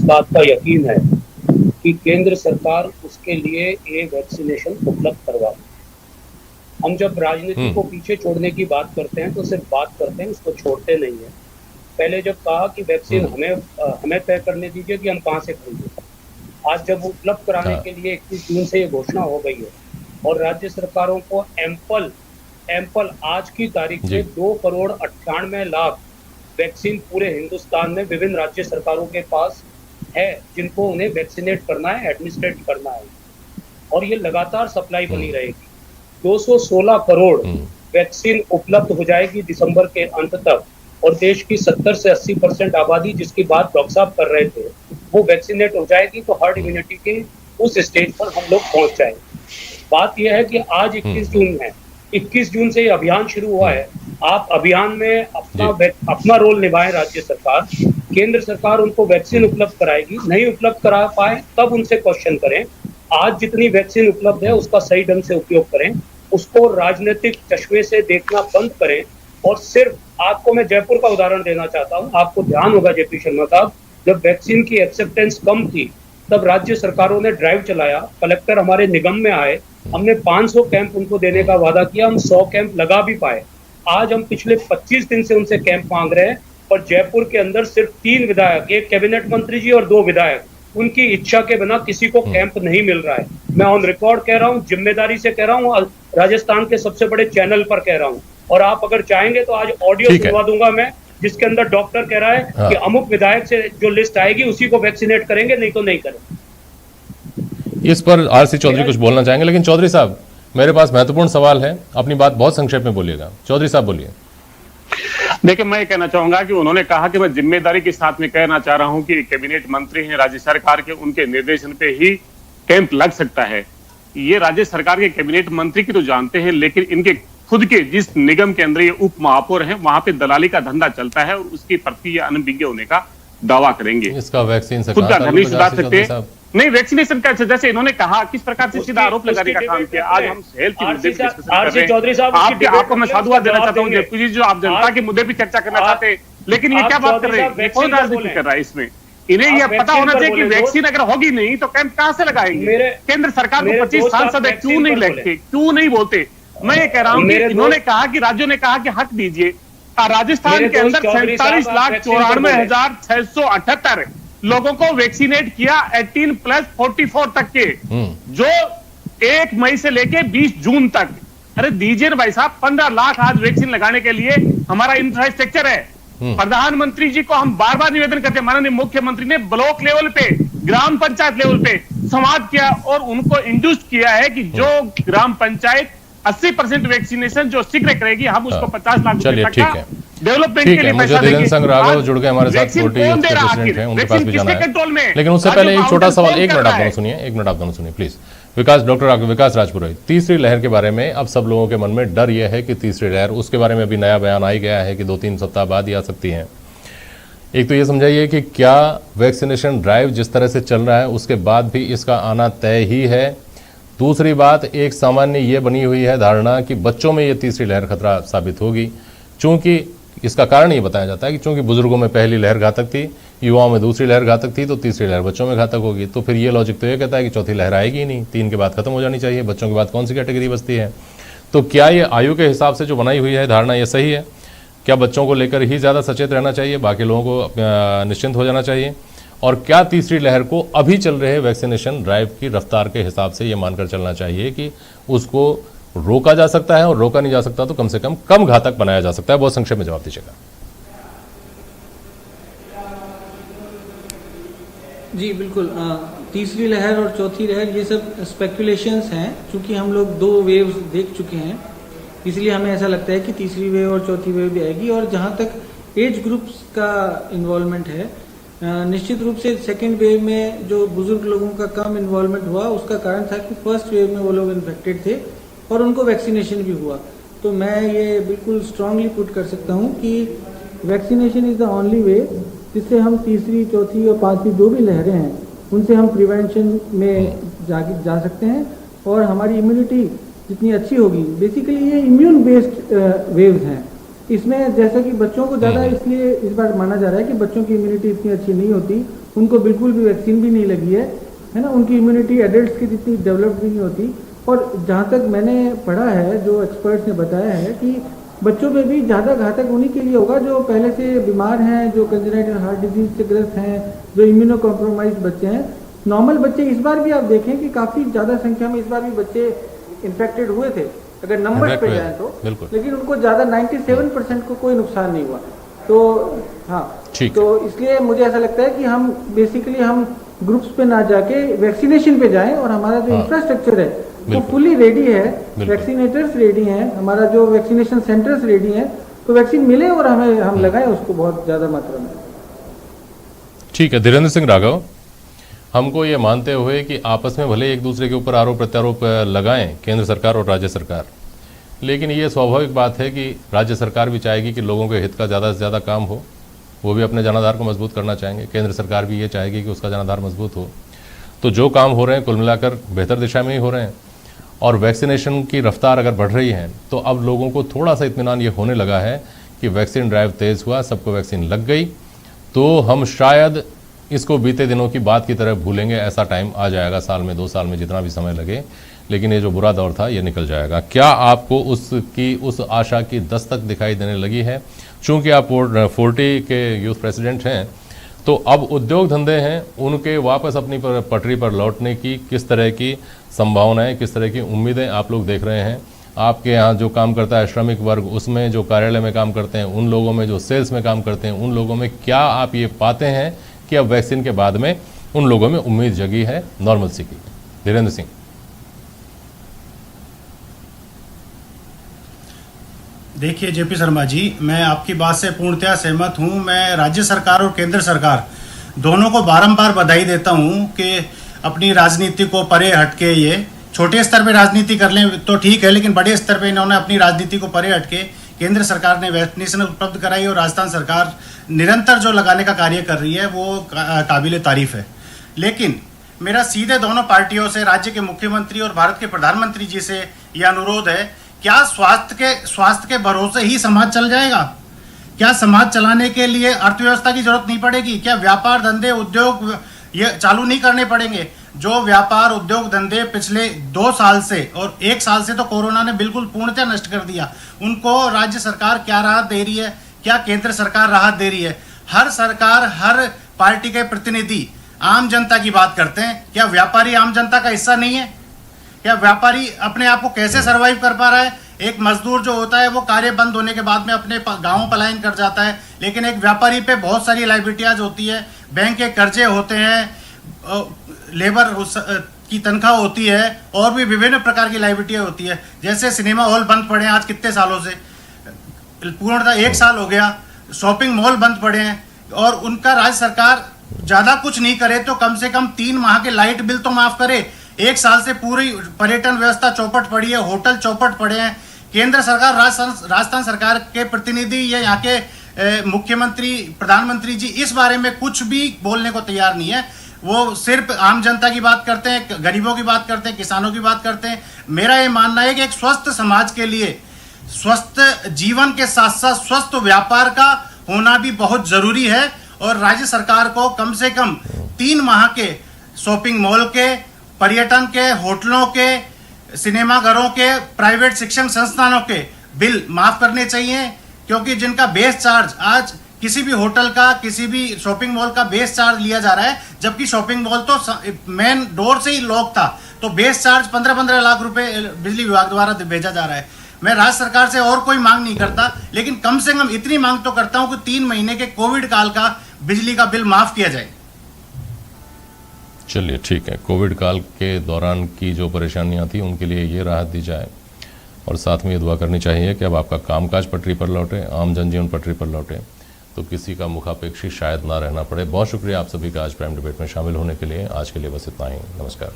बात का यकीन है कि केंद्र सरकार उसके लिए एक वैक्सीनेशन उपलब्ध करवा। हम जब राजनीति को पीछे छोड़ने की बात करते हैं तो सिर्फ बात करते हैं, उसको छोड़ते नहीं है। पहले जब कहा कि वैक्सीन हमें तय करने दीजिए कि हम कहाँ से खरीदें, आज जब उपलब्ध कराने के लिए 21 जून से ये घोषणा हो गई है और राज्य सरकारों को एम्पल आज की तारीख में 2,98,00,000 वैक्सीन पूरे हिंदुस्तान में विभिन्न राज्य सरकारों के पास है, जिनको उन्हें वैक्सीनेट करना है, एडमिनिस्ट्रेट करना है, और ये लगातार सप्लाई बनी रहेगी। 216 करोड़ वैक्सीन उपलब्ध हो जाएगी दिसंबर के अंत तक, और देश की 70 से 80% आबादी, जिसकी बात डॉक्टर साहब कर रहे थे, वो वैक्सीनेट हो जाएगी, तो हर्ड इम्यूनिटी के उस स्टेज पर हम लोग पहुंच जाएंगे। बात यह है कि आज 21 जून है, 21 जून से ये अभियान शुरू हुआ है। आप अभियान में अपना रोल निभाएं। राज्य सरकार, केंद्र सरकार उनको वैक्सीन उपलब्ध कराएगी, नहीं उपलब्ध करा पाए तब उनसे क्वेश्चन करें। आज जितनी वैक्सीन उपलब्ध है उसका सही ढंग से उपयोग करें, उसको राजनीतिक चश्मे से देखना बंद करें। और सिर्फ आपको मैं जयपुर का उदाहरण देना चाहता हूं, आपको ध्यान होगा जेपी शर्मा साहब, जब वैक्सीन की एक्सेप्टेंस कम थी तब राज्य सरकारों ने ड्राइव चलाया, कलेक्टर हमारे निगम में आए, हमने 500 कैंप उनको देने का वादा किया, हम 100 कैंप लगा भी पाए। आज हम पिछले 25 दिन से उनसे कैंप मांग रहे हैं, और जयपुर के अंदर सिर्फ 3 विधायक, एक कैबिनेट मंत्री जी और 2 विधायक, उनकी इच्छा के बिना किसी को कैंप नहीं मिल रहा है। मैं ऑन रिकॉर्ड कह रहा हूँ, जिम्मेदारी से कह रहा हूँ, राजस्थान के सबसे बड़े चैनल पर कह रहा हूँ, और आप अगर चाहेंगे तो आज ऑडियो सुनवा दूंगा मैं, जिसके अंदर डॉक्टर कह रहा है कि अमुक विधायक से जो लिस्ट आएगी उसी को वैक्सीनेट करेंगे, नहीं तो नहीं करेंगे। इस पर आरसी चौधरी कुछ बोलना चाहेंगे, लेकिन चौधरी साहब मेरे पास महत्वपूर्ण सवाल है, अपनी बात बहुत संक्षेप में बोलिएगा। चौधरी साहब बोलिए। देखिए, मैं ये कहना चाहूंगा कि उन्होंने कहा कि मैं जिम्मेदारी के साथ में कहना चाह रहा हूं कि कैबिनेट मंत्री हैं राज्य सरकार के, उनके निर्देशन पे ही कैंप लग सकता है। ये राज्य सरकार के कैबिनेट मंत्री की तो जानते हैं, लेकिन इनके खुद के जिस निगम के अंदर ये उप महापौर हैं, वहां पे दलाली का धंधा चलता है और उसकी प्रति अनभिज्ञ होने का दावा करेंगे। इसका वैक्सीन से खुद का घर नहीं सुधार सकते। नहीं, वैक्सीनेशन का जैसे इन्होंने कहा, किस प्रकार से सीधा आरोप लगाने का काम किया। आज हम हेल्थ के मुद्दे पर डिस्कशन कर रहे हैं। आपको मैं साधुवाद देना चाहता हूँ जेपी जी, जो आप जनता के मुद्दे पर चर्चा करना चाहते हैं, लेकिन ये क्या बात कर रहे हैं, कौन राजनीति कर रहा है इसमें? इन्हें यह पता होना चाहिए कि वैक्सीन अगर होगी नहीं तो कैंप कहां से लगाएंगे? केंद्र सरकार को 25 सांसद है, क्यों नहीं लगते, क्यों नहीं बोलते? मैं ये कह रहा हूं कि इन्होंने कहा कि राज्यों ने कहा कि हक दीजिए। राजस्थान के अंदर 47,94,678 लोगों को वैक्सीनेट किया 18+44 तक के, जो 1 मई से लेके 20 जून तक। अरे दीजिए ना भाई साहब, 15 लाख आज वैक्सीन लगाने के लिए हमारा इंफ्रास्ट्रक्चर है। प्रधानमंत्री जी को हम बार बार निवेदन करते हैं, माननीय मुख्यमंत्री ने ब्लॉक लेवल पे, ग्राम पंचायत लेवल पे संवाद किया और उनको इंड्यूस किया है कि जो ग्राम पंचायत 80% वैक्सीनेशन जो शीघ्र करेगी, हम उसको 50 लाख रुपए तक का डेवलपमेंट के लिए पैसा देंगे। संघ राघव जुड़ गए हमारे साथ, प्रेसिडेंट हैं, उनके पास भी जाना है। लेकिन उससे पहले एक छोटा सवाल, 1 मिनट आप दोनों सुनिए, 1 मिनट आप दोनों सुनिए प्लीज। डॉक्टर विकास राजपुरोहित, तीसरी लहर के बारे में अब सब लोगों के मन में डर यह है कि तीसरी लहर, उसके बारे में भी नया बयान आ गया है कि 2-3 सप्ताह बाद ही आ सकती है। एक तो ये समझाइए कि क्या वैक्सीनेशन ड्राइव जिस तरह से चल रहा है उसके बाद भी इसका आना तय ही है? दूसरी बात, एक सामान्य ये बनी हुई है धारणा कि बच्चों में ये तीसरी लहर खतरा साबित होगी, चूंकि इसका कारण ये बताया जाता है कि चूंकि बुजुर्गों में पहली लहर घातक थी, युवाओं में दूसरी लहर घातक थी, तो तीसरी लहर बच्चों में घातक होगी। तो फिर ये लॉजिक तो ये कहता है कि चौथी लहर आएगी ही नहीं, 3 के बाद खत्म हो जानी चाहिए, बच्चों के बाद कौन सी कैटेगरी बचती है? तो क्या ये आयु के हिसाब से जो बनाई हुई है धारणा, ये सही है? क्या बच्चों को लेकर ही ज़्यादा सचेत रहना चाहिए, बाकी लोगों को निश्चिंत हो जाना चाहिए? और क्या तीसरी लहर को अभी चल रहे वैक्सीनेशन ड्राइव की रफ्तार के हिसाब से ये मानकर चलना चाहिए कि उसको रोका जा सकता है, और रोका नहीं जा सकता तो कम से कम घातक बनाया जा सकता है? बहुत संक्षेप में जवाब दीजिएगा। जी बिल्कुल, तीसरी लहर और चौथी लहर ये सब स्पेकुलेशंस हैं, क्योंकि हम लोग 2 वेव्स देख चुके हैं, इसलिए हमें ऐसा लगता है कि तीसरी वेव और चौथी वेव भी आएगी। और जहाँ तक एज ग्रुप्स का इन्वॉल्वमेंट है, निश्चित रूप से सेकेंड वेव में जो बुजुर्ग लोगों का कम इन्वॉल्वमेंट हुआ, उसका कारण था कि फर्स्ट वेव में वो लोग इन्फेक्टेड थे और उनको वैक्सीनेशन भी हुआ। तो मैं ये बिल्कुल स्ट्रांगली पुट कर सकता हूँ कि vaccination is the only way जिससे हम तीसरी, चौथी और पांचवी जो भी लहरें हैं उनसे हम प्रिवेंशन में जा सकते हैं, और हमारी इम्यूनिटी जितनी अच्छी होगी, बेसिकली ये इम्यून बेस्ड वेव्स हैं। इसमें जैसा कि बच्चों को ज़्यादा इसलिए इस बार माना जा रहा है कि बच्चों की इम्यूनिटी इतनी अच्छी नहीं होती, उनको बिल्कुल भी वैक्सीन भी नहीं लगी है ना, उनकी इम्यूनिटी एडल्ट्स की जितनी डेवलप भी नहीं होती। और जहाँ तक मैंने पढ़ा है, जो एक्सपर्ट्स ने बताया है कि बच्चों में भी ज़्यादा घातक उन्हीं के लिए होगा जो पहले से बीमार हैं, जो कंजेनाइटल हार्ट डिजीज से ग्रस्त हैं, जो इम्यूनो कॉम्प्रोमाइज बच्चे हैं। नॉर्मल बच्चे इस बार भी आप देखें कि काफ़ी ज़्यादा संख्या में इस बार भी बच्चे इन्फेक्टेड हुए थे अगर नंबर पे जाए तो, लेकिन उनको ज़्यादा 97% को कोई नुकसान नहीं हुआ। तो हाँ, तो इसलिए मुझे ऐसा लगता है कि हम बेसिकली हम ग्रुप्स पे ना जाके वैक्सीनेशन पे जाएं और हमारा जो इंफ्रास्ट्रक्चर है वो फुली रेडी है, वैक्सीनेटर्स रेडी हैं, हमारा जो वैक्सीनेशन सेंटर्स रेडी हैं, तो वैक्सीन मिले और हम लगाएं उसको बहुत ज़्यादा मात्रा में। ठीक है धीरेन्द्र सिंह राघव, हमको ये मानते हुए कि आपस में भले एक दूसरे के ऊपर आरोप प्रत्यारोप लगाएं केंद्र सरकार और राज्य सरकार, लेकिन ये स्वाभाविक बात है कि राज्य सरकार भी चाहेगी कि लोगों के हित का ज़्यादा से ज़्यादा काम हो, वो भी अपने जनाधार को मजबूत करना चाहेंगे। केंद्र सरकार भी ये चाहेगी कि उसका जनाधार मजबूत हो। तो जो काम हो रहे हैं कुल मिलाकर बेहतर दिशा में ही हो रहे हैं, और वैक्सीनेशन की रफ्तार अगर बढ़ रही है तो अब लोगों को थोड़ा सा इत्मीनान ये होने लगा है कि वैक्सीन ड्राइव तेज़ हुआ, सबको वैक्सीन लग गई, तो हम शायद इसको बीते दिनों की बात की तरह भूलेंगे। ऐसा टाइम आ जाएगा, साल में 2 साल में जितना भी समय लगे, लेकिन ये जो बुरा दौर था ये निकल जाएगा। क्या आपको उस आशा की दस्तक दिखाई देने लगी है? चूँकि आप 40 के यूथ प्रेसिडेंट हैं, तो अब उद्योग धंधे हैं उनके वापस अपनी पटरी पर लौटने की किस तरह की संभावनाएं, किस तरह की उम्मीदें आप लोग देख रहे हैं? आपके यहाँ जो काम करता है श्रमिक वर्ग, उसमें जो कार्यालय में काम करते हैं उन लोगों में, जो सेल्स में काम करते हैं उन लोगों में, क्या आप ये पाते हैं कि अब वैक्सीन के बाद में उन लोगों में उम्मीद जगी है नॉर्मलसी की? धीरेन्द्र सिंह। देखिए जेपी शर्मा जी, मैं आपकी बात से पूर्णतया सहमत हूं। मैं राज्य सरकार और केंद्र सरकार दोनों को बारंबार बधाई देता हूं कि अपनी राजनीति को परे हटके, ये छोटे स्तर पे राजनीति कर लें तो ठीक है, लेकिन बड़े स्तर पे इन्होंने अपनी राजनीति को परे हटके केंद्र सरकार ने वैक्सीनेशन उपलब्ध कराई और राजस्थान सरकार निरंतर जो लगाने का कार्य कर रही है वो काबिले तारीफ है। लेकिन मेरा सीधे दोनों पार्टियों से, राज्य के मुख्यमंत्री और भारत के प्रधानमंत्री जी से यह अनुरोध है, क्या स्वास्थ्य के भरोसे ही समाज चल जाएगा? क्या समाज चलाने के लिए अर्थव्यवस्था की जरूरत नहीं पड़ेगी? क्या व्यापार धंधे उद्योग ये चालू नहीं करने पड़ेंगे? जो व्यापार उद्योग धंधे पिछले 2 साल से और 1 साल से तो कोरोना ने बिल्कुल पूर्णतः नष्ट कर दिया, उनको राज्य सरकार क्या राहत दे रही है? क्या केंद्र सरकार राहत दे रही है? हर सरकार, हर पार्टी के प्रतिनिधि आम जनता की बात करते हैं, क्या व्यापारी आम जनता का हिस्सा नहीं है? क्या व्यापारी अपने आप को कैसे सरवाइव कर पा रहा है? एक मजदूर जो होता है वो कार्य बंद होने के बाद में अपने गांव पलायन कर जाता है, लेकिन एक व्यापारी पे बहुत सारी लाइबिलिटीज होती है, बैंक के कर्जे होते हैं, लेबर की तनख्वाह होती है, और भी विभिन्न प्रकार की लाइबिलिटियां होती है। जैसे सिनेमा हॉल बंद पड़े हैं आज कितने सालों से, पूर्णतः 1 साल हो गया, शॉपिंग मॉल बंद पड़े हैं, और उनका राज्य सरकार ज्यादा कुछ नहीं करे तो कम से कम 3 माह के लाइट बिल तो माफ करे। 1 साल से पूरी पर्यटन व्यवस्था चौपट पड़ी है, होटल चौपट पड़े हैं। केंद्र सरकार, राजस्थान सरकार के प्रतिनिधि या यहाँ के मुख्यमंत्री, प्रधानमंत्री जी इस बारे में कुछ भी बोलने को तैयार नहीं है। वो सिर्फ आम जनता की बात करते हैं, गरीबों की बात करते हैं, किसानों की बात करते हैं। मेरा ये मानना है कि एक स्वस्थ समाज के लिए स्वस्थ जीवन के साथ साथ स्वस्थ व्यापार का होना भी बहुत जरूरी है, और राज्य सरकार को कम से कम 3 माह के शॉपिंग मॉल के, पर्यटन के, होटलों के, सिनेमाघरों के, प्राइवेट शिक्षण संस्थानों के बिल माफ करने चाहिए, क्योंकि जिनका बेस चार्ज आज किसी भी होटल का, किसी भी शॉपिंग मॉल का बेस चार्ज लिया जा रहा है, जबकि शॉपिंग मॉल तो मेन डोर से ही लॉक था, तो बेस चार्ज 15-15 लाख रुपए बिजली विभाग द्वारा भेजा जा रहा है। मैं राज्य सरकार से और कोई मांग नहीं करता, लेकिन कम से कम इतनी मांग तो करता हूं कि 3 महीने के कोविड काल का बिजली का बिल माफ किया जाए। चलिए ठीक है, कोविड काल के दौरान की जो परेशानियां थी उनके लिए ये राहत दी जाए, और साथ में ये दुआ करनी चाहिए कि अब आपका कामकाज पटरी पर लौटे, आम जनजीवन पटरी पर लौटे, तो किसी का मुखापेक्षी शायद ना रहना पड़े। बहुत शुक्रिया आप सभी का आज प्राइम डिबेट में शामिल होने के लिए। आज के लिए बस इतना ही, नमस्कार।